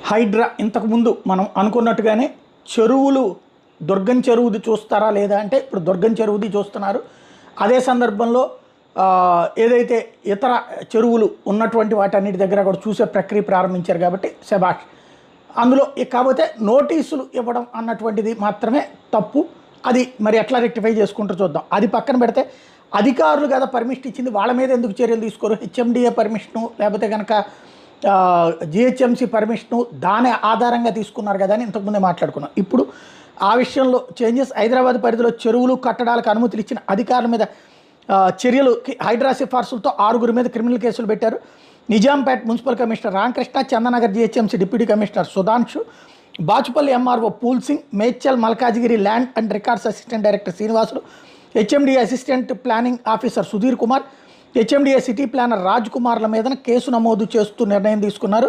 హైడ్రా ఇంతకుముందు మనం అనుకున్నట్టుగానే చెరువులు దుర్గం చెరువుది చూస్తారా లేదా అంటే ఇప్పుడు దుర్గం చెరువుది చూస్తున్నారు. అదే సందర్భంలో ఏదైతే ఇతర చెరువులు ఉన్నటువంటి వాటన్నిటి దగ్గర కూడా చూసే ప్రక్రియ ప్రారంభించారు కాబట్టి శభాష్. అందులో కాకపోతే నోటీసులు ఇవ్వడం అన్నటువంటిది మాత్రమే తప్పు. అది మరి ఎట్లా రెక్టిఫై చేసుకుంటారో చూద్దాం. అది పక్కన పెడితే అధికారులు కదా పర్మిషన్ ఇచ్చింది, వాళ్ళ మీద ఎందుకు చర్యలు తీసుకోరు? హెచ్ఎండిఏ పర్మిషను లేకపోతే కనుక జిహెచ్ఎంసీ పర్మిషను దాని ఆధారంగా తీసుకున్నారు కదా అని ఇంతకుముందే మాట్లాడుకున్నాం. ఇప్పుడు ఆ విషయంలో చేంజెస్. హైదరాబాద్ పరిధిలో చెరువులు కట్టడాలకు అనుమతులు ఇచ్చిన అధికారుల మీద చర్యలు. హైడ్రా సిఫార్సులతో 6 మీద క్రిమినల్ కేసులు పెట్టారు. Nizampet municipal commissioner Ramakrishna, Chandanagar GHMC deputy commissioner Sudhanshu, Bachupalli MRO Pool Singh, Medchal Malkajgiri land and records assistant director Srinivasulu, HMDA assistant planning officer Sudheer Kumar, HMDA city planner Raj కుమార్ల మీద కేసు నమోదు చేస్తూ నిర్ణయం తీసుకున్నారు.